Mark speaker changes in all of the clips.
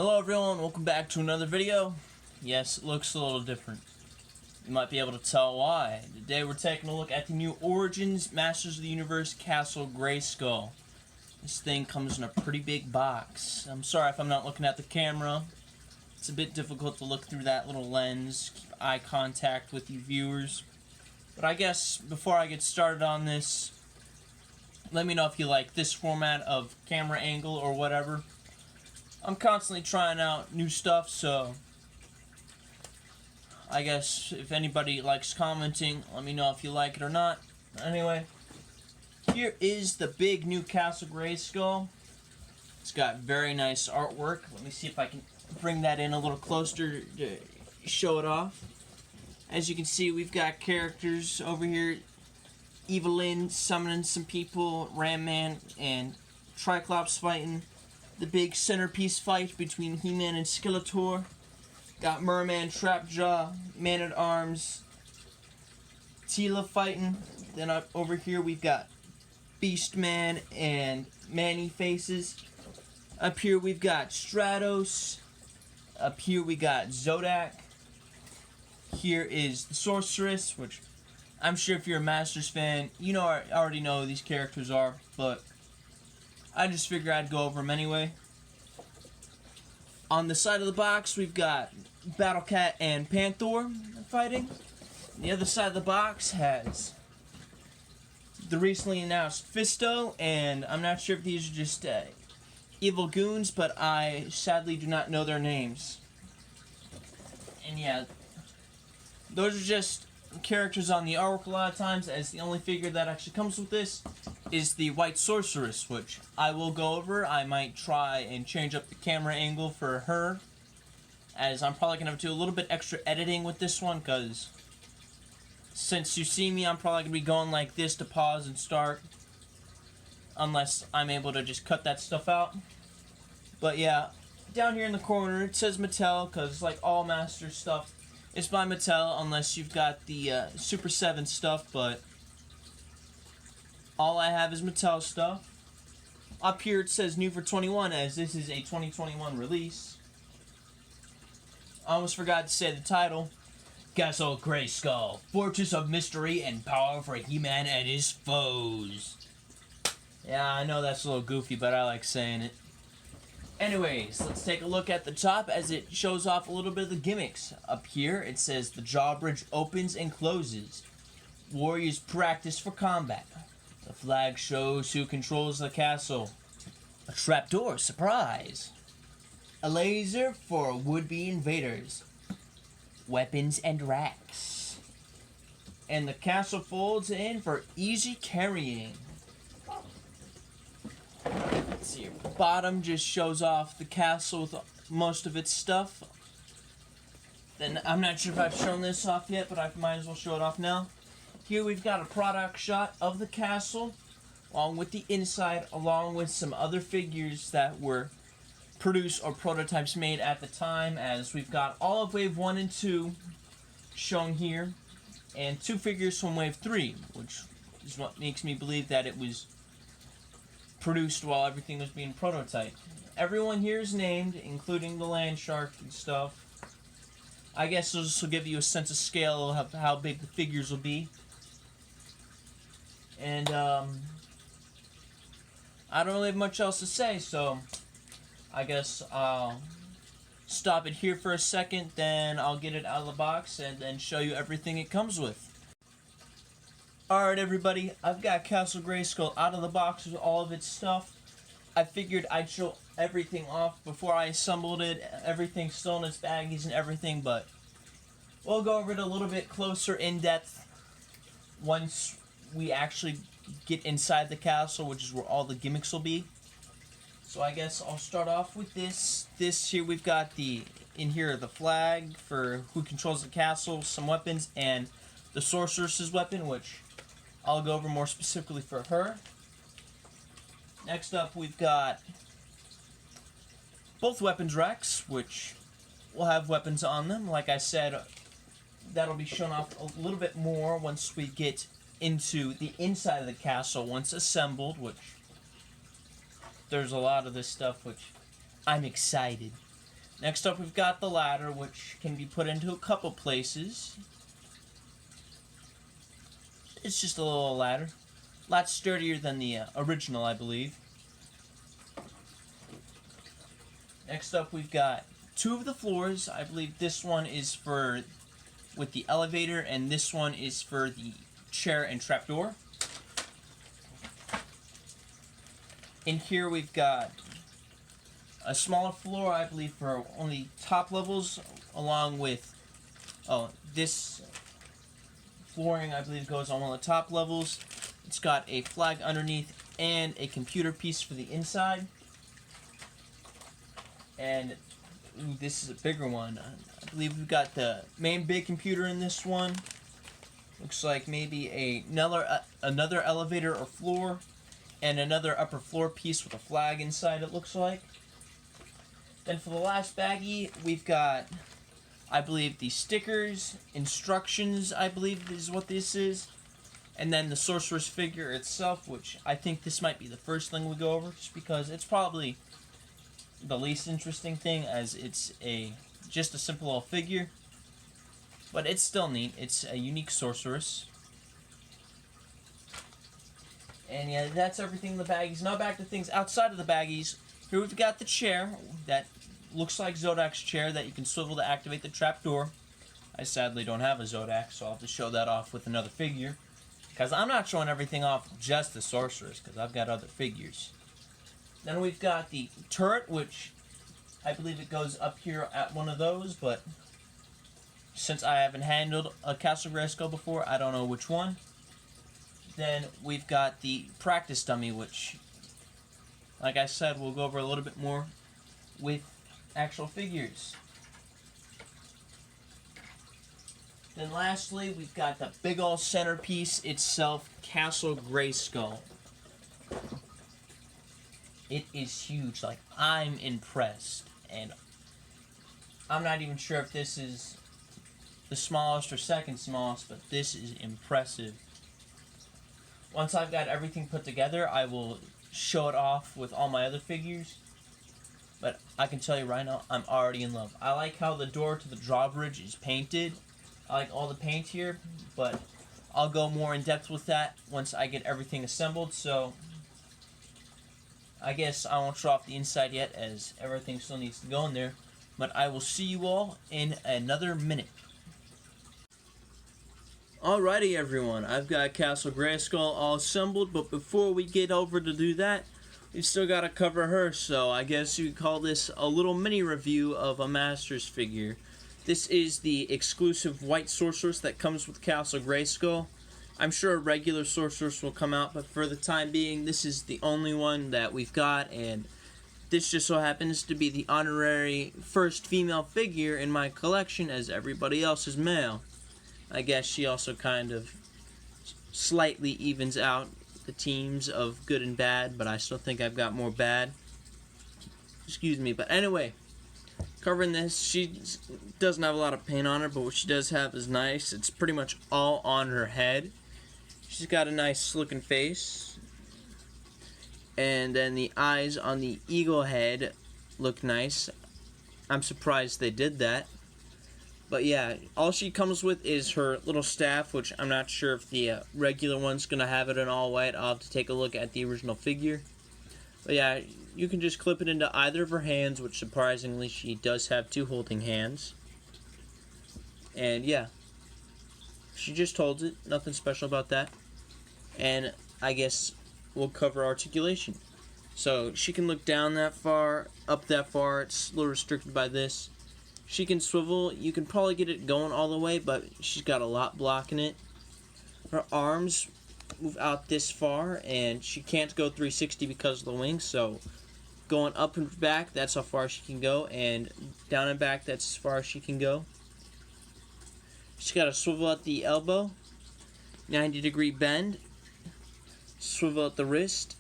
Speaker 1: Hello everyone, welcome back to another video. Yes, it looks a little different. You might be able to tell why. Today we're taking a look at the new Origins Masters of the Universe Castle Grayskull. This thing comes in a pretty big box. I'm sorry if I'm not looking at the camera. It's a bit difficult to look through that little lens, keep eye contact with you viewers. But I guess before I get started on this, let me know if you like this format of camera angle or whatever. I'm constantly trying out new stuff, so I guess if anybody likes commenting, let me know if you like it or not. Anyway, here is the big new Castle Grayskull. It's got very nice artwork. Let me see if I can bring that in a little closer to show it off. As you can see, we've got characters over here. Evelyn summoning some people, Ram Man and Triclops fighting. The big centerpiece fight between He-Man and Skeletor. Got Merman, Trapjaw, Man-at-Arms, Teela fighting. Then up over here we've got Beastman and Man-E-Faces. Up here we've got Stratos. Up here we got Zodak. Here is the Sorceress, which I'm sure if you're a Masters fan, you know, I already know who these characters are, but I just figured I'd go over them anyway. On the side of the box, we've got Battlecat and Panther fighting. The other side of the box has the recently announced Fisto, and I'm not sure if these are just evil goons, but I sadly do not know their names. And yeah, those are just characters on the artwork a lot of times, as the only figure that actually comes with this is the White Sorceress, which I will go over. I might try and change up the camera angle for her, as I'm probably going to have to do a little bit extra editing with this one, because since you see me, I'm probably going to be going like this to pause and start, unless I'm able to just cut that stuff out. But yeah, down here in the corner it says Mattel, because like all Master stuff, it's by Mattel, unless you've got the Super 7 stuff, but all I have is Mattel stuff. Up here it says new for 21, as this is a 2021 release. I almost forgot to say the title. Castle Grayskull, Fortress of Mystery and Power for He-Man and his foes. Yeah, I know that's a little goofy, but I like saying it. Anyways, let's take a look at the top as it shows off a little bit of the gimmicks. Up here, it says the drawbridge opens and closes. Warriors practice for combat. The flag shows who controls the castle. A trapdoor, surprise. A laser for would-be invaders. Weapons and racks. And the castle folds in for easy carrying. Let's see, bottom just shows off the castle with most of its stuff. Then I'm not sure if I've shown this off yet, but I might as well show it off now. Here we've got a product shot of the castle, along with the inside, along with some other figures that were produced or prototypes made at the time, as we've got all of Wave 1 and 2 shown here, and 2 figures from Wave 3, which is what makes me believe that it was produced while everything was being prototyped. Everyone here is named, including the land shark and stuff. I guess this will give you a sense of scale of how big the figures will be. And I don't really have much else to say, so I guess I'll stop it here for a second, then I'll get it out of the box and then show you everything it comes with. Alright everybody, I've got Castle Grayskull out of the box with all of its stuff. I figured I'd show everything off before I assembled it, everything still in its baggies and everything, but we'll go over it a little bit closer in depth once we actually get inside the castle, which is where all the gimmicks will be. So I guess I'll start off with this. This here, we've got the flag for who controls the castle, some weapons, and the Sorceress's weapon, which I'll go over more specifically for her. Next up, we've got both weapons racks, which will have weapons on them. Like I said, that'll be shown off a little bit more once we get into the inside of the castle once assembled, which there's a lot of this stuff which I'm excited. Next up, we've got the ladder, which can be put into a couple places. It's just a little ladder. A lot sturdier than the original, I believe. Next up, we've got two of the floors. I believe this one is for with the elevator, and this one is for the chair and trapdoor. In here, we've got a smaller floor, I believe, for only top levels, along with this flooring, I believe, goes on one of the top levels. It's got a flag underneath and a computer piece for the inside. And ooh, this is a bigger one. I believe we've got the main big computer in this one. Looks like maybe another elevator or floor, and another upper floor piece with a flag inside, it looks like. Then for the last baggie, we've got, I believe, the stickers, instructions, I believe is what this is, and then the sorceress figure itself, which I think this might be the first thing we go over, just because it's probably the least interesting thing, as it's just a simple little figure, but it's still neat. It's a unique sorceress. And yeah, that's everything in the baggies. Now back to things outside of the baggies. Here we've got the chair that looks like Zodak's chair that you can swivel to activate the trapdoor. I sadly don't have a Zodak, so I'll have to show that off with another figure, because I'm not showing everything off just the sorceress, because I've got other figures. Then we've got the turret, which I believe it goes up here at one of those, but since I haven't handled a Castle Grayskull before, I don't know which one. Then we've got the practice dummy, which, like I said, we'll go over a little bit more with actual figures. Then lastly, we've got the big ol' centerpiece itself, Castle Grayskull. It is huge. Like, I'm impressed. And I'm not even sure if this is the smallest or second smallest, but this is impressive. Once I've got everything put together, I will show it off with all my other figures. But I can tell you right now, I'm already in love. I like how the door to the drawbridge is painted. I like all the paint here, but I'll go more in depth with that once I get everything assembled. So I guess I won't show off the inside yet, as everything still needs to go in there. But I will see you all in another minute. Alrighty everyone, I've got Castle Grayskull all assembled, but before we get over to do that, we still gotta cover her, so I guess you could call this a little mini review of a Masters figure. This is the exclusive white sorceress that comes with Castle Grayskull. I'm sure a regular sorceress will come out, but for the time being, this is the only one that we've got, and this just so happens to be the honorary first female figure in my collection, as everybody else is male. I guess she also kind of slightly evens out the teams of good and bad, but I still think I've got more bad. Excuse me, but anyway, covering this, she doesn't have a lot of paint on her, but what she does have is nice. It's pretty much all on her head. She's got a nice looking face, and then the eyes on the eagle head look nice. I'm surprised they did that. But yeah, all she comes with is her little staff, which I'm not sure if the regular one's going to have it in all white. I'll have to take a look at the original figure. But yeah, you can just clip it into either of her hands, which surprisingly she does have two holding hands. And yeah, she just holds it. Nothing special about that. And I guess we'll cover articulation. So she can look down that far, up that far. It's a little restricted by this. She can swivel. You can probably get it going all the way, but she's got a lot blocking it. Her arms move out this far, and she can't go 360 because of the wings, so going up and back, that's how far she can go, and down and back, that's as far as she can go. She's got a swivel at the elbow, 90-degree bend, swivel at the wrist,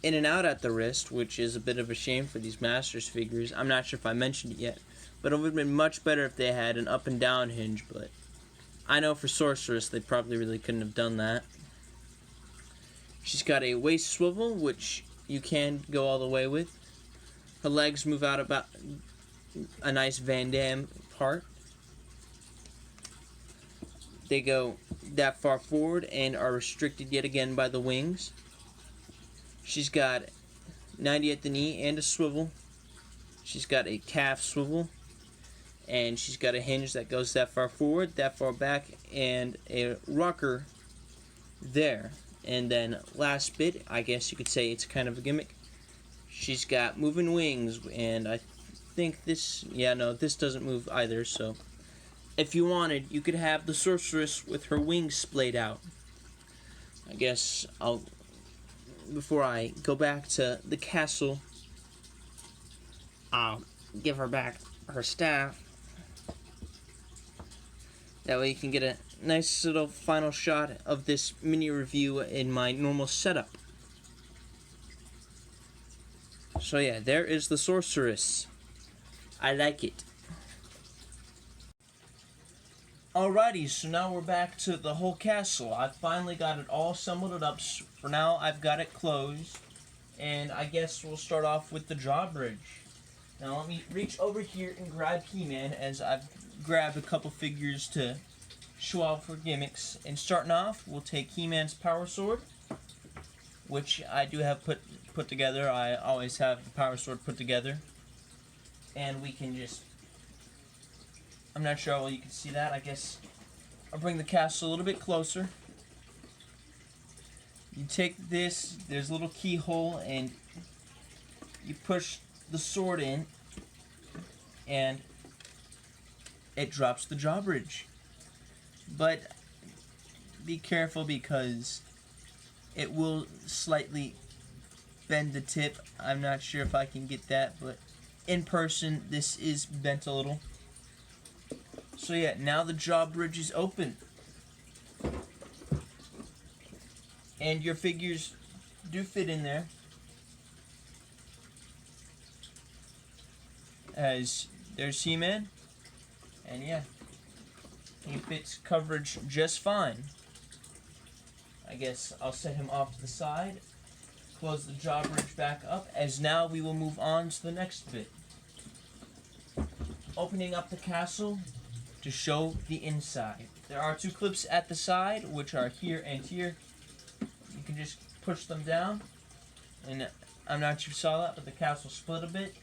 Speaker 1: in and out at the wrist, which is a bit of a shame for these Masters figures. I'm not sure if I mentioned it yet, but it would have been much better if they had an up and down hinge, but I know for Sorceress they probably really couldn't have done that. She's got a waist swivel, which you can go all the way with. Her legs move out about a nice Van Damme part. They go that far forward and are restricted yet again by the wings. She's got 90 at the knee and a swivel. She's got a calf swivel. And she's got a hinge that goes that far forward, that far back, and a rocker there. And then last bit, I guess you could say it's kind of a gimmick. She's got moving wings, and I think this, yeah, no, this doesn't move either, so if you wanted, you could have the sorceress with her wings splayed out. I guess I'll, before I go back to the castle, I'll give her back her staff. That way you can get a nice little final shot of this mini review in my normal setup. So yeah, there is the sorceress. I like it. Alrighty, so now we're back to the whole castle. I finally got it all assembled up. For now, I've got it closed. And I guess we'll start off with the drawbridge. Now let me reach over here and grab He-Man, as I've grabbed a couple figures to show off for gimmicks. And starting off, we'll take He-Man's power sword, which I do have put together. I always have the power sword put together. And we can just, I'm not sure how well you can see that. I guess I'll bring the castle a little bit closer. You take this, there's a little keyhole, and you push the sword in, and it drops the drawbridge. But be careful, because it will slightly bend the tip. I'm not sure if I can get that, but in person this is bent a little. So yeah, now the drawbridge is open, and your figures do fit in there, as there's He-Man, and yeah, he fits coverage just fine. I guess I'll set him off to the side, close the drawbridge back up, as now we will move on to the next bit. Opening up the castle to show the inside. There are two clips at the side, which are here and here. You can just push them down, and I'm not sure if you saw that, but the castle split a bit.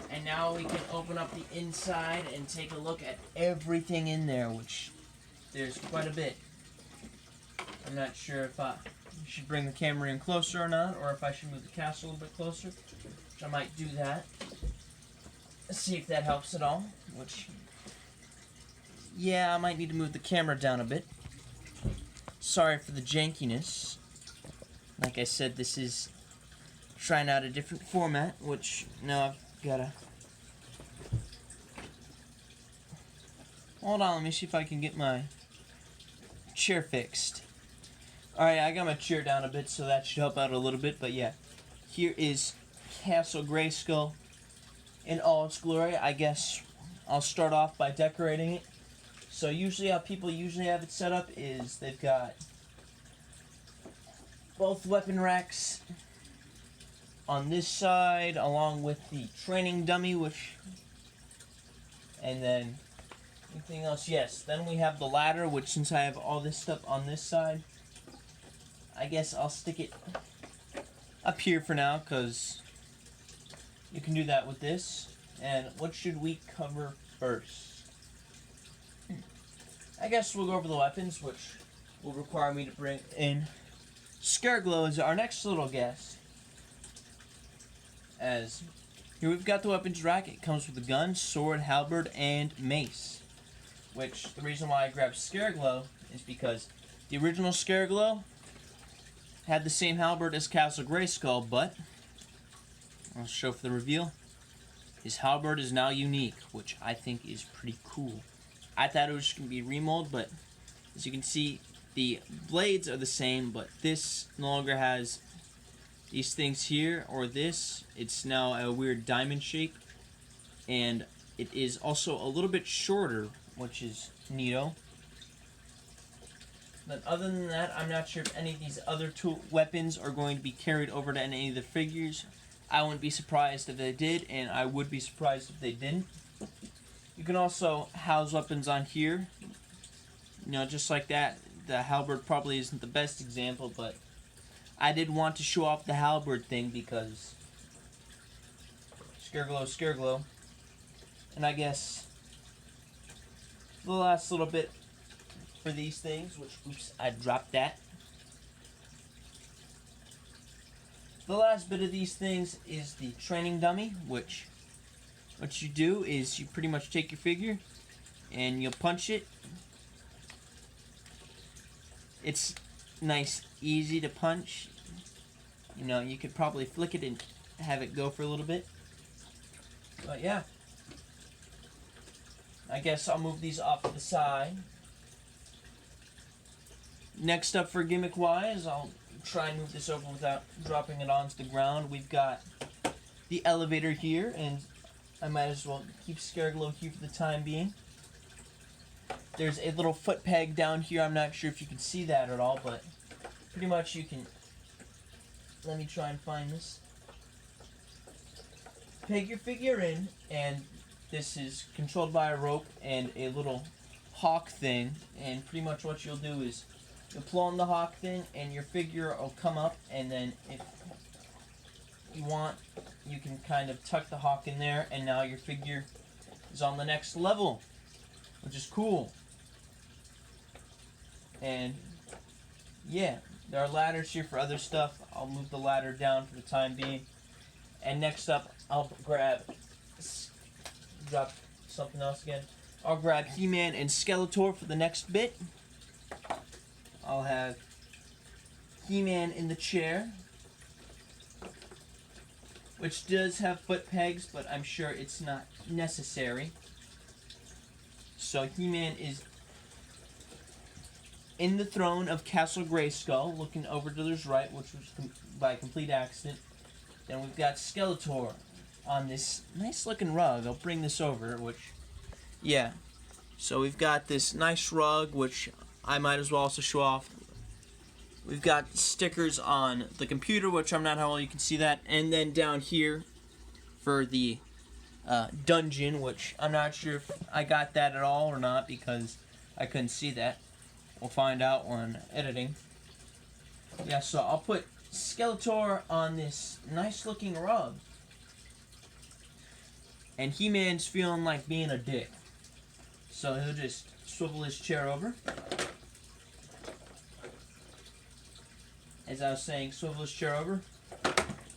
Speaker 1: And now we can open up the inside and take a look at everything in there, which there's quite a bit. I'm not sure if I should bring the camera in closer or not, or if I should move the castle a little bit closer, which I might do that. Let's see if that helps at all, which, yeah, I might need to move the camera down a bit. Sorry for the jankiness. Like I said, this is trying out a different format, which now I've gotta... Hold on, let me see if I can get my chair fixed. Alright, I got my chair down a bit, so that should help out a little bit, but yeah. Here is Castle Grayskull in all its glory. I guess I'll start off by decorating it. So usually how people usually have it set up is they've got both weapon racks on this side, along with the training dummy, which, and then anything else. Yes, then we have the ladder, which, since I have all this stuff on this side, I guess I'll stick it up here for now, because you can do that with this. And what should we cover first? I guess we'll go over the weapons, which will require me to bring in Scareglow as our next little guest. As here we've got the weapons rack. It comes with a gun, sword, halberd, and mace. Which, the reason why I grabbed Scareglow is because the original Scareglow had the same halberd as Castle Grayskull, but I'll show for the reveal. His halberd is now unique, which I think is pretty cool. I thought it was just going to be remold, but as you can see, the blades are the same, but this no longer has these things here, or this. It's now a weird diamond shape, and it is also a little bit shorter, which is neato. But other than that, I'm not sure if any of these other two weapons are going to be carried over to any of the figures. I wouldn't be surprised if they did, and I would be surprised if they didn't. You can also house weapons on here, you know, just like that. The halberd probably isn't the best example, but I did want to show off the halberd thing because Scareglow. And I guess the last little bit for these things, which, oops, I dropped that. The last bit of these things is the training dummy, which what you do is you pretty much take your figure and you'll punch it. It's nice, easy to punch. You know, you could probably flick it and have it go for a little bit. But yeah, I guess I'll move these off to the side. Next up for gimmick wise, I'll try and move this over without dropping it onto the ground. We've got the elevator here, and I might as well keep Scareglow here for the time being. There's a little foot peg down here. I'm not sure if you can see that at all, but pretty much you can. Let me try and find this. Peg your figure in, and this is controlled by a rope and a little hawk thing, and pretty much what you'll do is you'll pull on the hawk thing and your figure will come up, and then if you want, you can kind of tuck the hawk in there, and now your figure is on the next level, which is cool. And yeah, there are ladders here for other stuff. I'll move the ladder down for the time being. And next up, I'll drop something else again. I'll grab He-Man and Skeletor for the next bit. I'll have He-Man in the chair, which does have foot pegs, but I'm sure it's not necessary. So He-Man is in the throne of Castle Grayskull, looking over to his right, which was by complete accident. Then we've got Skeletor on this nice looking rug. I'll bring this over, which, yeah. So we've got this nice rug, which I might as well also show off. We've got stickers on the computer, which I'm not how well you can see that. And then down here for the dungeon, which I'm not sure if I got that at all or not because I couldn't see that. We'll find out when editing. Yeah, so I'll put Skeletor on this nice looking rug. And He-Man's feeling like being a dick. So he'll just swivel his chair over. As I was saying, swivel his chair over.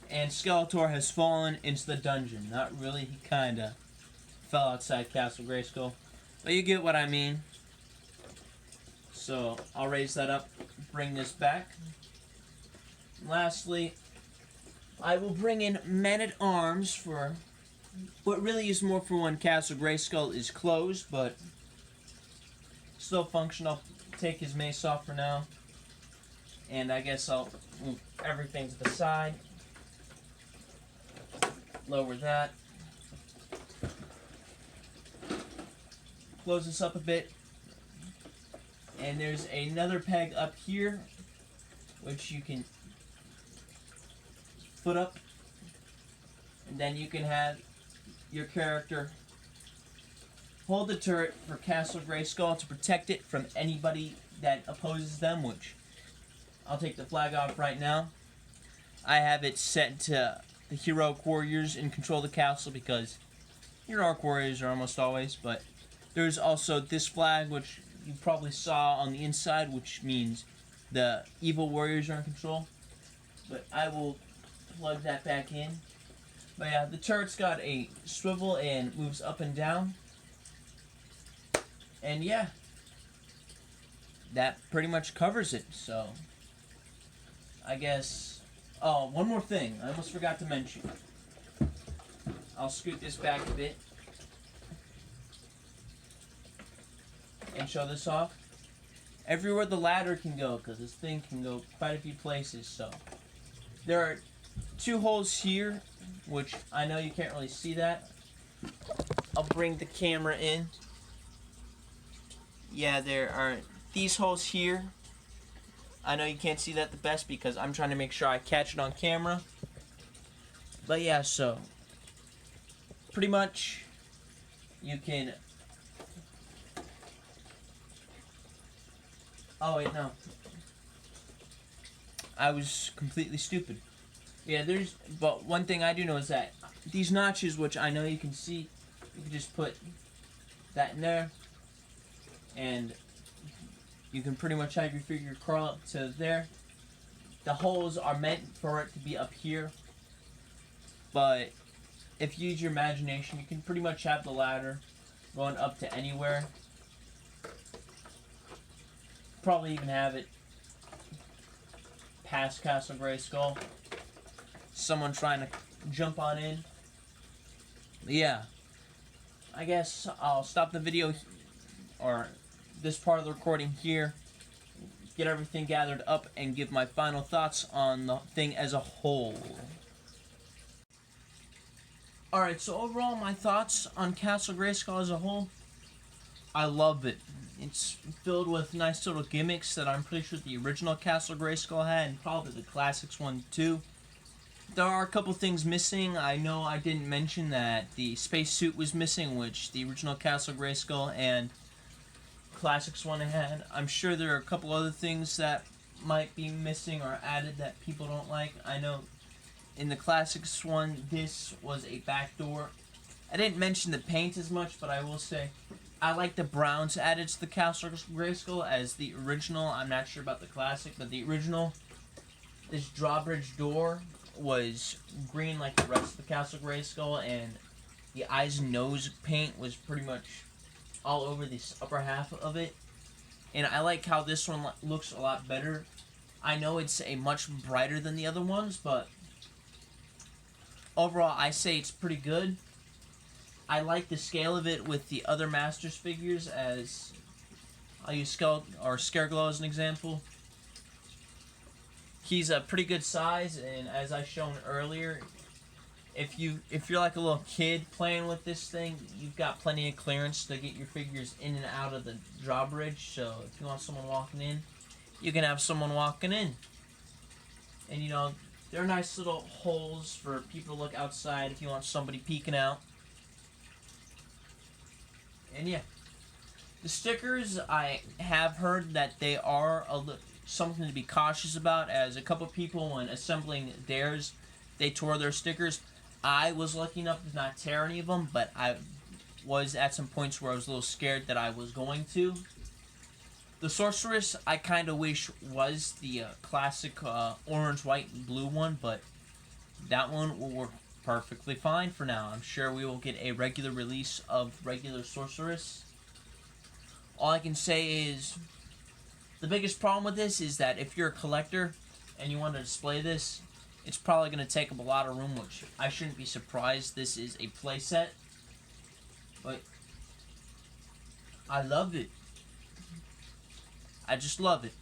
Speaker 1: And Skeletor has fallen into the dungeon. Not really, he kinda fell outside Castle Grayskull. But you get what I mean. So I'll raise that up, bring this back. Lastly, I will bring in Men-at-Arms for what really is more for when Castle Grayskull is closed, but still functional. I'll take his mace off for now. And I guess I'll move everything to the side. Lower that. Close this up a bit. And there's another peg up here, which you can put up. And then you can have your character hold the turret for Castle Grayskull to protect it from anybody that opposes them, which I'll take the flag off right now. I have it set to the heroic warriors in control of the castle because heroic warriors are almost always, but there's also this flag, which you probably saw on the inside, which means the evil warriors are in control. But I will plug that back in. But yeah, the turret's got a swivel and moves up and down. And yeah, that pretty much covers it. So I guess, oh, one more thing I almost forgot to mention. I'll scoot this back a bit and show this off. Everywhere the ladder can go, because this thing can go quite a few places. So there are two holes here, which I know you can't really see that. I'll bring the camera in. Yeah, there are these holes here. I know you can't see that the best because I'm trying to make sure I catch it on camera. But yeah, so pretty much you can. Oh wait, no. I was completely stupid. Yeah, but one thing I do know is that these notches, which I know you can see, you can just put that in there, and you can pretty much have your figure crawl up to there. The holes are meant for it to be up here, but if you use your imagination, you can pretty much have the ladder going up to anywhere. Probably even have it past Castle Grayskull. Someone trying to jump on in. Yeah, I guess I'll stop the video, or this part of the recording here, get everything gathered up, and give my final thoughts on the thing as a whole. Alright, so overall, my thoughts on Castle Grayskull as a whole, I love it. It's filled with nice little gimmicks that I'm pretty sure the original Castle Grayskull had, and probably the Classics one too. There are a couple things missing. I know I didn't mention that the spacesuit was missing, which the original Castle Grayskull and Classics one had. I'm sure there are a couple other things that might be missing or added that people don't like. I know in the Classics one, this was a back door. I didn't mention the paint as much, but I will say I like the browns added to the Castle Grayskull as the original. I'm not sure about the Classic, but the original, this drawbridge door was green like the rest of the Castle Grayskull, and the eyes and nose paint was pretty much all over this upper half of it. And I like how this one looks a lot better. I know it's a much brighter than the other ones, but overall I say it's pretty good. I like the scale of it with the other Masters figures, as I'll use Scareglow as an example. He's a pretty good size, and as I shown earlier, if you're like a little kid playing with this thing, you've got plenty of clearance to get your figures in and out of the drawbridge. So if you want someone walking in, you can have someone walking in. And you know, they're nice little holes for people to look outside if you want somebody peeking out. And yeah, the stickers, I have heard that they are something to be cautious about, as a couple people, when assembling theirs, they tore their stickers. I was lucky enough to not tear any of them, but I was at some points where I was a little scared that I was going to. The Sorceress, I kind of wish was the classic orange, white, and blue one, but that one will work perfectly fine for now. I'm sure we will get a regular release of regular Sorceress. All I can say is the biggest problem with this is that if you're a collector and you want to display this, it's probably going to take up a lot of room, which I shouldn't be surprised. This is a playset, but I love it. I just love it.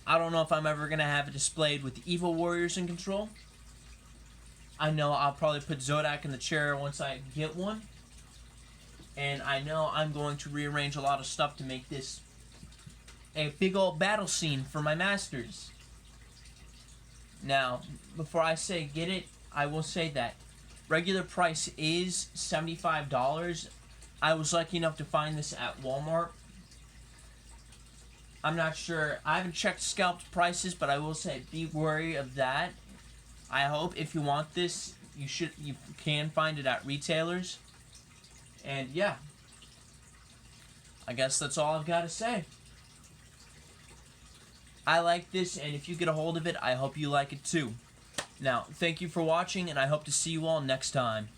Speaker 1: I don't know if I'm ever going to have it displayed with the Evil Warriors in control. I know I'll probably put Zodak in the chair once I get one. And I know I'm going to rearrange a lot of stuff to make this a big old battle scene for my Masters. Now, before I say get it, I will say that regular price is $75. I was lucky enough to find this at Walmart. I'm not sure. I haven't checked scalped prices, but I will say be wary of that. I hope if you want this, you can find it at retailers. And yeah, I guess that's all I've got to say. I like this, and if you get a hold of it, I hope you like it too. Now, thank you for watching, and I hope to see you all next time.